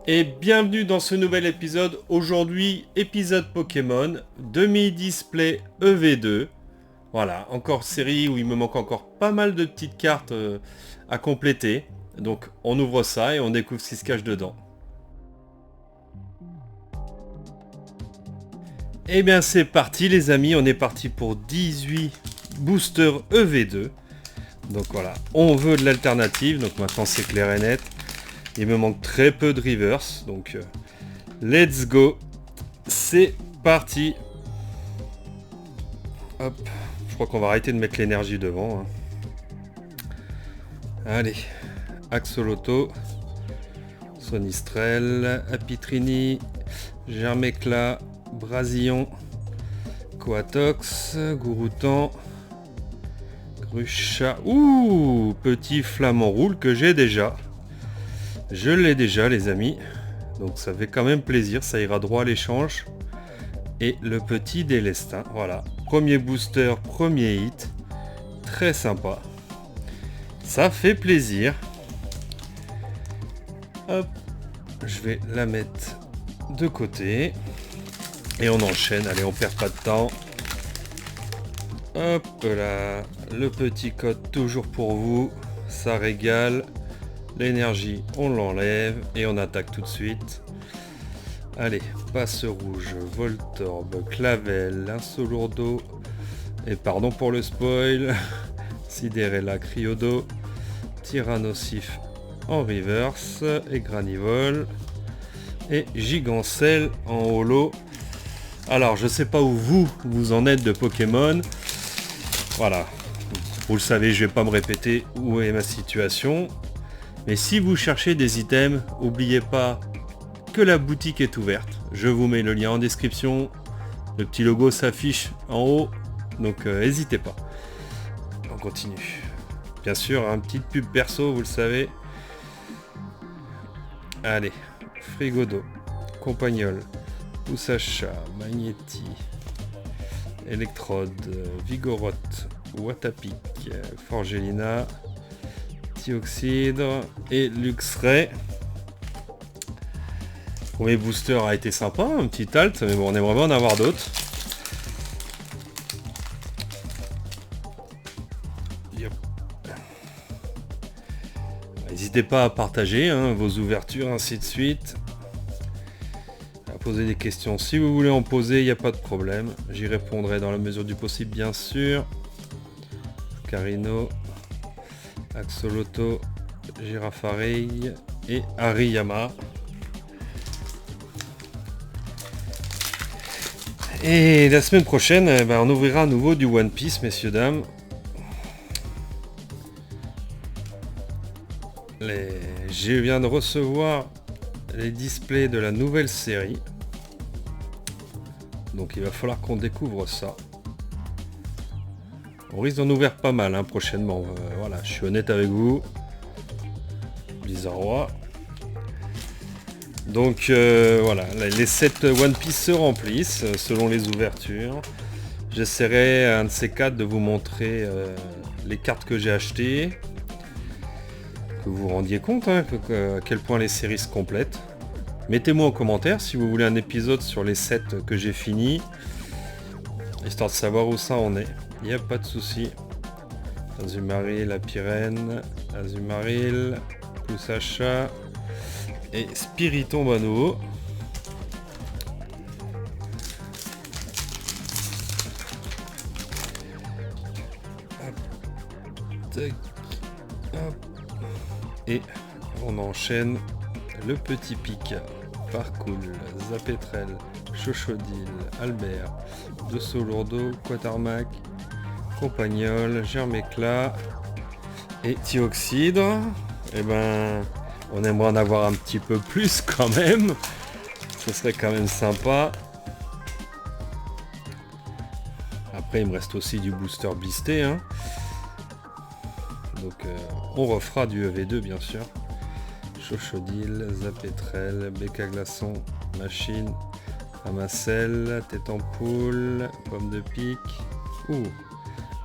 Et bienvenue dans ce nouvel épisode. Aujourd'hui, épisode Pokémon, demi-display EV2. Voilà, encore série où il me manque encore pas mal de petites cartes à compléter. Donc on ouvre ça et on découvre ce qui se cache dedans. Et bien c'est parti les amis, on est parti pour 18 boosters EV2. Donc voilà, on veut de l'alternative, donc maintenant c'est clair et net. Il me manque très peu de reverse, donc let's go. C'est parti. Hop, je crois qu'on va arrêter de mettre l'énergie devant. Hein. Allez, Axolotl, Sonistrel, Apitrini, Germecla, Brasillon, Coatox, Gouroutan, Grucha. Ouh, petit flamant roule que j'ai déjà. Je l'ai déjà les amis, donc ça fait quand même plaisir, ça ira droit à l'échange. Et le petit Délestin, voilà, premier booster, premier hit, très sympa. Ça fait plaisir. Hop, je vais la mettre de côté. Et on enchaîne, allez on perd pas de temps. Hop là, le petit code toujours pour vous, ça régale. L'énergie, on l'enlève et on attaque tout de suite. Allez, passe rouge, Voltorb, Clavel, Insolurdo, et pardon pour le spoil, Sidérella, Cryodo, Tyrannosif en reverse, et Granivol, et Gigancelle en holo. Alors, je sais pas où vous en êtes de Pokémon. Voilà, vous le savez, je vais pas me répéter où est ma situation. Mais si vous cherchez des items, n'oubliez pas que la boutique est ouverte. Je vous mets le lien en description. Le petit logo s'affiche en haut. Donc n'hésitez pas. On continue. Bien sûr, un petit pub perso, vous le savez. Allez. Frigodo. Compagnol. Poussacha. Magnéti. Electrode. Vigoroth. Watapic. Forgelina. Oxydre et Luxray. Le premier booster a été sympa, un petit alt, mais bon, on aimerait bien en avoir d'autres. Yep. N'hésitez pas à partager hein, vos ouvertures, ainsi de suite. À poser des questions. Si vous voulez en poser, il n'y a pas de problème. J'y répondrai dans la mesure du possible, bien sûr. Carino. Axolotl, Girafareille et Hariyama. Et la semaine prochaine, on ouvrira à nouveau du One Piece, messieurs, dames. Je viens de recevoir les displays de la nouvelle série. Donc il va falloir qu'on découvre ça. On risque d'en ouvrir pas mal hein, prochainement. Voilà, je suis honnête avec vous. Bizarrois. Donc voilà, les 7 One Piece se remplissent selon les ouvertures. J'essaierai un de ces 4 de vous montrer les cartes que j'ai achetées. Que vous vous rendiez compte hein, à quel point les séries se complètent. Mettez-moi en commentaire si vous voulez un épisode sur les 7 que j'ai fini. Histoire de savoir où ça en est. Il n'y a pas de souci. Azumarill, Apirenne, Azumarill, Poussacha et Spiritomb à nouveau. Et on enchaîne le petit pic. Parcoul, Zapetrel, Chochodil, Albert, De Solourdo, Quatarmac, Compagnol, Germecla et Thioxydre. Et on aimerait en avoir un petit peu plus quand même. Ce serait quand même sympa. Après il me reste aussi du booster bisté. Hein. Donc on refera du EV2 bien sûr. Chochodil, Zapetrel, Becca Glaçon, Machine, Amacel, Tête en poule, Pomme de pique.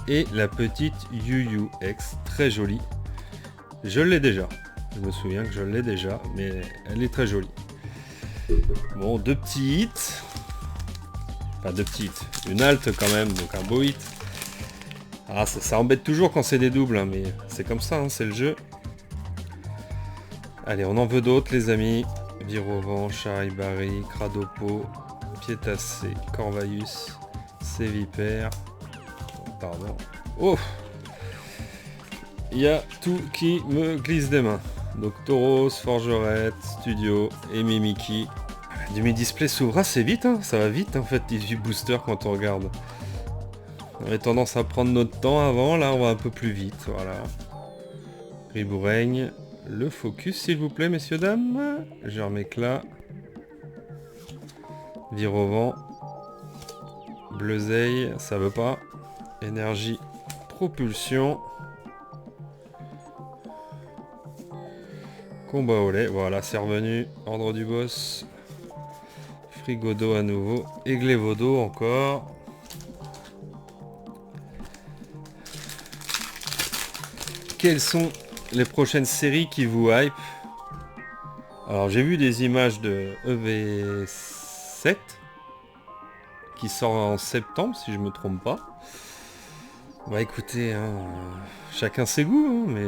Et la petite Yu Yu X, très jolie. Je l'ai déjà. Je me souviens que je l'ai déjà, mais elle est très jolie. Bon, 2 petits hits. Enfin, 2 petits hits. Une halte quand même, donc un beau hit. Ah, ça embête toujours quand c'est des doubles, hein, mais c'est comme ça, hein, c'est le jeu. Allez, on en veut d'autres, les amis. Virovent, Charibari, Cradopo, Pietacé, Corvaius, Sévipère. Pardon. Oh! Il y a tout qui me glisse des mains. Donc Tauros, Forgerette, Studio et Mimiki. Du mi-display s'ouvre assez vite, hein. Ça va vite en fait, 18 boosters quand on regarde. On avait tendance à prendre notre temps avant, là on va un peu plus vite, voilà. Riboureigne, le focus s'il vous plaît messieurs dames. Germéclat. Virovent. Bleuzeille, ça veut pas. Énergie, propulsion. Combat au lait, voilà, c'est revenu. Ordre du boss. Frigodo à nouveau. Aiglévodo encore. Quelles sont les prochaines séries qui vous hype? Alors j'ai vu des images de EV7 qui sort en septembre si je me trompe pas. Bah écoutez, hein, chacun ses goûts, hein, mais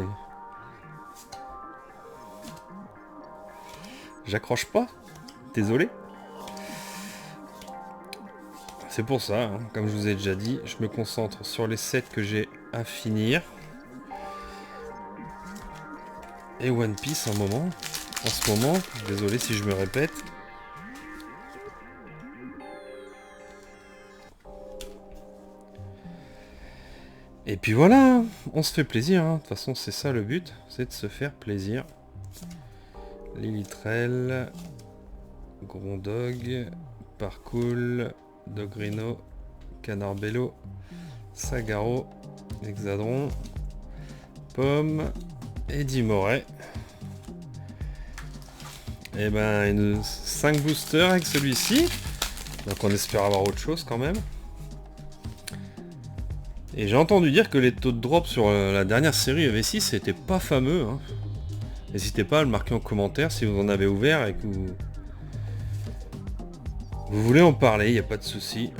j'accroche pas. Désolé. C'est pour ça, hein, comme je vous ai déjà dit, je me concentre sur les sets que j'ai à finir. Et One Piece en ce moment, désolé si je me répète. Et puis voilà, on se fait plaisir, hein. De toute façon c'est ça le but, c'est de se faire plaisir. Lilitrel, Grondog, Parcoul, Dogrino, Canarbello, Sagaro, Hexadron, Pomme et Dimoret. Et ben 5 boosters avec celui-ci. Donc on espère avoir autre chose quand même. Et j'ai entendu dire que les taux de drop sur la dernière série EV6 c'était pas fameux, hein. N'hésitez pas à le marquer en commentaire si vous en avez ouvert et que vous voulez en parler, il n'y a pas de souci.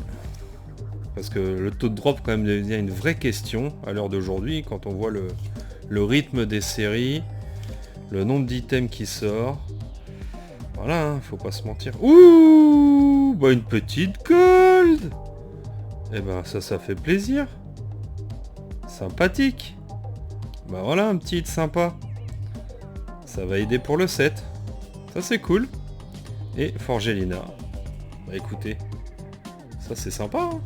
Parce que le taux de drop quand même devient une vraie question à l'heure d'aujourd'hui quand on voit le rythme des séries, le nombre d'items qui sort. Voilà, hein, faut pas se mentir. Ouh, bah une petite gold. Et ben ça fait plaisir. Sympathique. Bah voilà, un petit hit sympa. Ça va aider pour le set. Ça c'est cool. Et Forgelina. Bah écoutez, ça c'est sympa. Hein.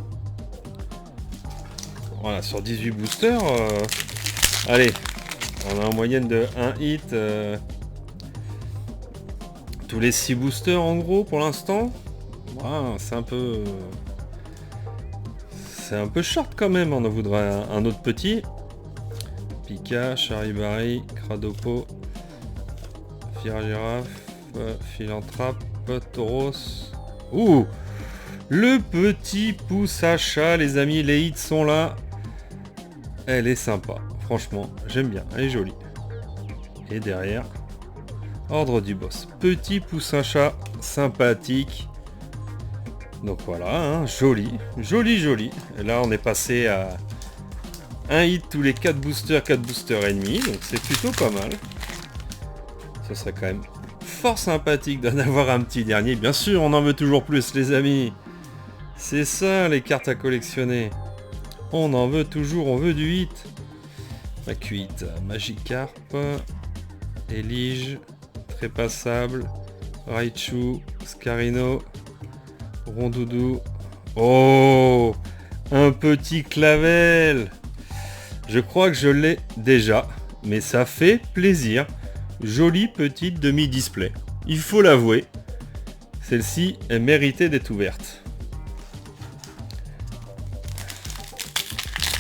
Voilà, sur 18 boosters. Allez, on a en moyenne de 1 hit tous les 6 boosters en gros pour l'instant. Voilà, c'est un peu... c'est un peu short quand même, on en voudrait un autre petit. Pika, Charibari, Cradopo, Firagiraffe, Philanthrape, Tauros. Ouh, le petit pouce à chat, les amis, les hits sont là. Elle est sympa, franchement, j'aime bien, elle est jolie. Et derrière, ordre du boss. Petit poussin chat, sympathique. Donc voilà, hein, joli, joli. Et là, on est passé à un hit tous les 4 boosters et demi, donc c'est plutôt pas mal. Ça serait quand même fort sympathique d'en avoir un petit dernier. Bien sûr, on en veut toujours plus, les amis. C'est ça, les cartes à collectionner. On en veut toujours, on veut du hit. Macuite, Magikarp, Elige, Trépassable, Raichu, Scarino, Rondoudou. Oh, un petit Clavel. Je crois que je l'ai déjà, mais ça fait plaisir. Jolie petite demi-display. Il faut l'avouer, celle-ci est méritée d'être ouverte.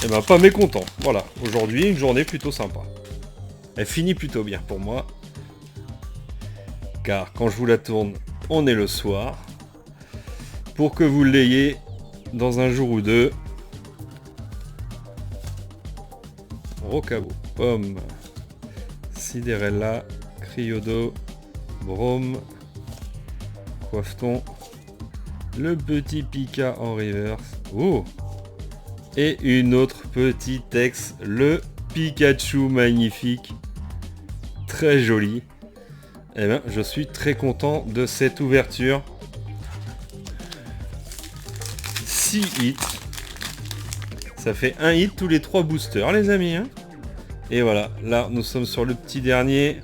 Et ben pas mécontent. Voilà, aujourd'hui une journée plutôt sympa. Elle finit plutôt bien pour moi. Car quand je vous la tourne, on est le soir. Pour que vous l'ayez dans un jour ou deux. Rocabo, Pomme, Cinderella, Triodo, Brome, Coiffeton, le petit Pika en reverse. Oh! Et une autre petite ex, le Pikachu magnifique. Très joli. Eh bien, je suis très content de cette ouverture. 6 hits. Ça fait un hit tous les 3 boosters, les amis. Hein. Et voilà, là, nous sommes sur le petit dernier.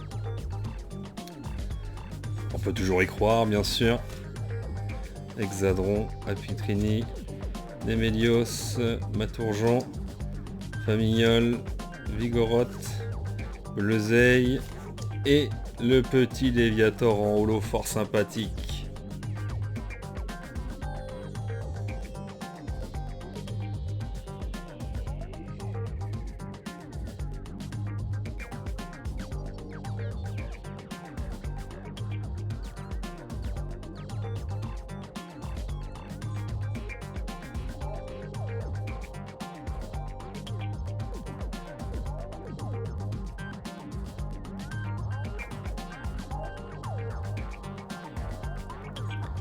On peut toujours y croire, bien sûr. Hexadron, Apitrini, Nemelios, Maturgeon, Famignol, Vigoroth, Bleuzeil et le petit Léviator en holo fort sympathique.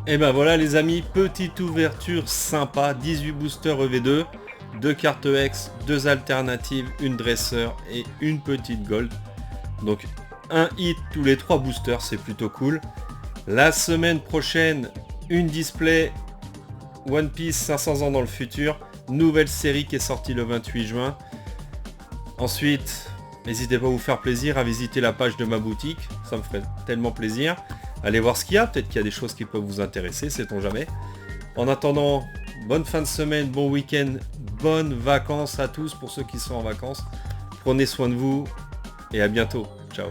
Et ben voilà les amis, petite ouverture sympa, 18 boosters EV2, 2 cartes X, 2 alternatives, une dresseur et une petite gold. Donc un hit tous les 3 boosters, c'est plutôt cool. La semaine prochaine, une display One Piece 500 ans dans le futur, nouvelle série qui est sortie le 28 juin. Ensuite, n'hésitez pas à vous faire plaisir, à visiter la page de ma boutique, ça me ferait tellement plaisir. Allez voir ce qu'il y a, peut-être qu'il y a des choses qui peuvent vous intéresser, sait-on jamais. En attendant, bonne fin de semaine, bon week-end, bonnes vacances à tous pour ceux qui sont en vacances. Prenez soin de vous et à bientôt. Ciao.